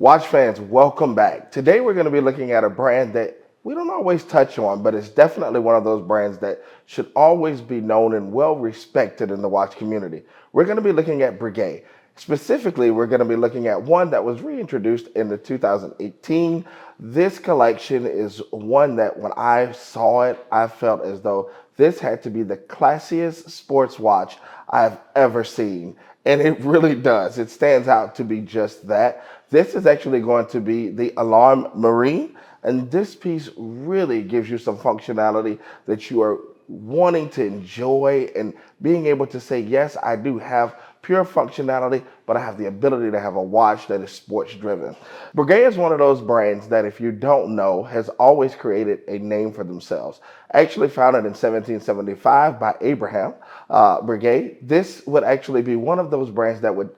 Watch fans, welcome back. Today we're going to be looking at a brand that we don't always touch on, but it's definitely one of those brands that should always be known and well respected in the watch community. We're going to be looking at Breguet. Specifically, we're going to be looking at one that was reintroduced in the 2018. This collection is one that when I saw it, I felt as though this had to be the classiest sports watch I've ever seen. And it really does. It stands out to be just that. This is actually going to be the Alarme Marine. And this piece really gives you some functionality that you are wanting to enjoy and being able to say, yes, I do have pure functionality, but I have the ability to have a watch that is sports driven. Breguet is one of those brands that, if you don't know, has always created a name for themselves. Actually founded in 1775 by Abraham Breguet, this would actually be one of those brands that would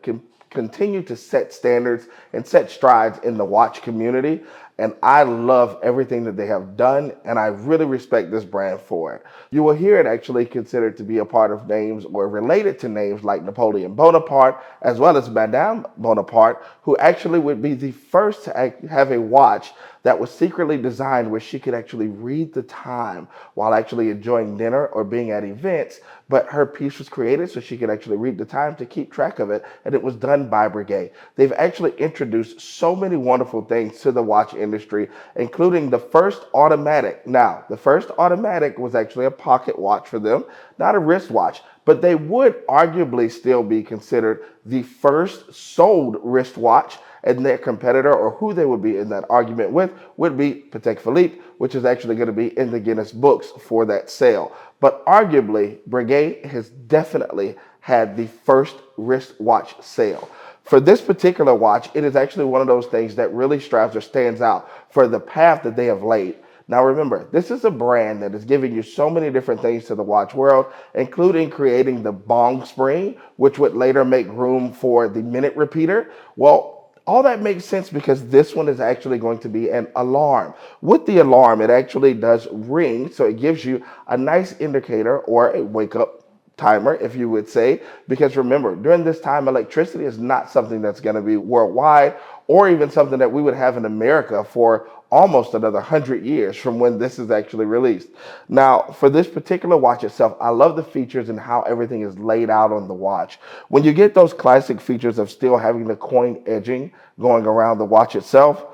continue to set standards and set strides in the watch community. And I love everything that they have done, and I really respect this brand for it. You will hear it actually considered to be a part of names or related to names like Napoleon Bonaparte, as well as Madame Bonaparte, who actually would be the first to have a watch that was secretly designed where she could actually read the time while actually enjoying dinner or being at events. But her piece was created so she could actually read the time to keep track of it, and it was done by Breguet. They've actually introduced so many wonderful things to the watch industry, including the first automatic. Now, the first automatic was actually a pocket watch for them, not a wristwatch, but they would arguably still be considered the first sold wristwatch, and their competitor, or who they would be in that argument with, would be Patek Philippe, which is actually going to be in the Guinness books for that sale. But arguably, Breguet has definitely had the first wristwatch sale. For this particular watch, it is actually one of those things that really strives or stands out for the path that they have laid. Now remember, this is a brand that is giving you so many different things to the watch world, including creating the bong spring, which would later make room for the minute repeater. Well, all that makes sense because this one is actually going to be an alarm. With the alarm, it actually does ring, so it gives you a nice indicator or a wake-up timer, if you would say, because remember, during this time, electricity is not something that's going to be worldwide or even something that we would have in America for almost another 100 years from when this is actually released. Now, for this particular watch itself, I love the features and how everything is laid out on the watch. When you get those classic features of still having the coin edging going around the watch itself,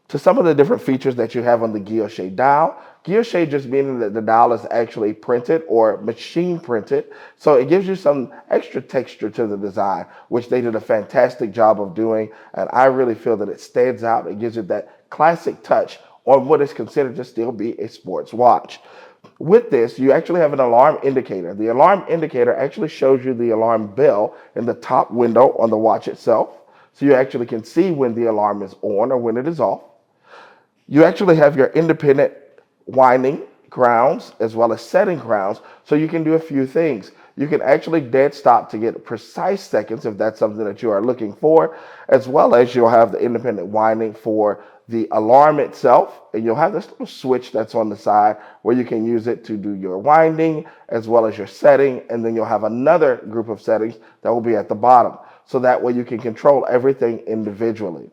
to some of the different features that you have on the guilloché dial. Guilloché just meaning that the dial is actually printed or machine printed. So it gives you some extra texture to the design, which they did a fantastic job of doing. And I really feel that it stands out. It gives it that classic touch on what is considered to still be a sports watch. With this, you actually have an alarm indicator. The alarm indicator actually shows you the alarm bell in the top window on the watch itself. So you actually can see when the alarm is on or when it is off. You actually have your independent winding crowns as well as setting crowns, so you can do a few things. You can actually dead stop to get precise seconds if that's something that you are looking for, as well as you'll have the independent winding for the alarm itself, and you'll have this little switch that's on the side where you can use it to do your winding as well as your setting, and then you'll have another group of settings that will be at the bottom, so that way you can control everything individually.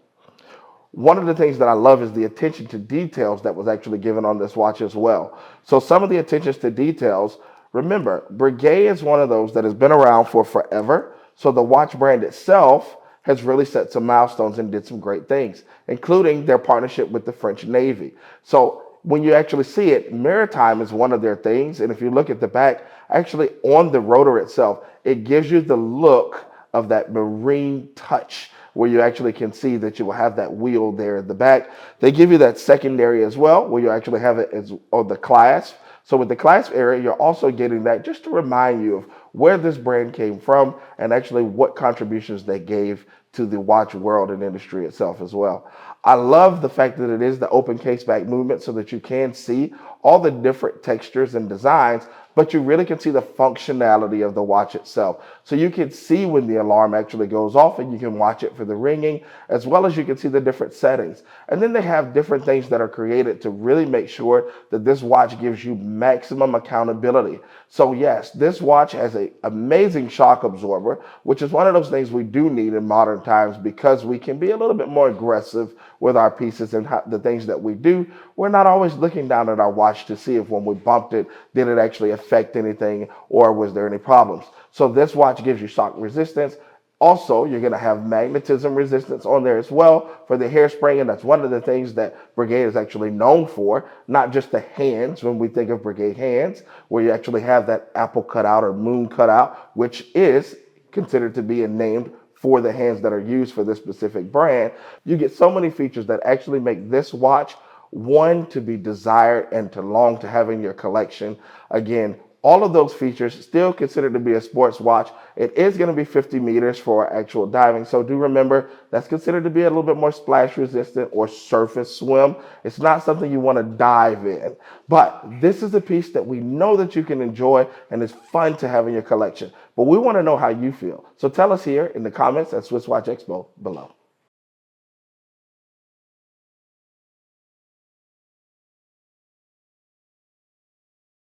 One of the things that I love is the attention to details that was actually given on this watch as well. So some of the attentions to details, remember, Breguet is one of those that has been around for forever. So the watch brand itself has really set some milestones and did some great things, including their partnership with the French Navy. So when you actually see it, Maritime is one of their things. And if you look at the back, actually on the rotor itself, it gives you the look of that marine touch, where you actually can see that you will have that wheel there in the back. They give you that secondary as well, where you actually have it as on the clasp. So with the clasp area, you're also getting that just to remind you of where this brand came from and actually what contributions they gave to the watch world and industry itself as well. I love the fact that it is the open caseback movement so that you can see all the different textures and designs, but you really can see the functionality of the watch itself. So you can see when the alarm actually goes off and you can watch it for the ringing, as well as you can see the different settings. And then they have different things that are created to really make sure that this watch gives you maximum accountability. So yes, this watch has an amazing shock absorber, which is one of those things we do need in modern modern times, because we can be a little bit more aggressive with our pieces and the things that we do. We're not always looking down at our watch to see if when we bumped it, did it actually affect anything or was there any problems. So this watch gives you shock resistance. Also, you're going to have magnetism resistance on there as well for the hairspring, and that's one of the things that Breguet is actually known for, not just the hands. When we think of Breguet hands, where you actually have that apple cutout or moon cutout, which is considered to be a name for the hands that are used for this specific brand, you get so many features that actually make this watch one to be desired and to long to have in your collection. Again, all of those features still considered to be a sports watch. It is going to be 50 meters for actual diving. So do remember that's considered to be a little bit more splash resistant or surface swim. It's not something you want to dive in. But this is a piece that we know that you can enjoy and is fun to have in your collection. But we want to know how you feel. So tell us here in the comments at SwissWatchExpo below.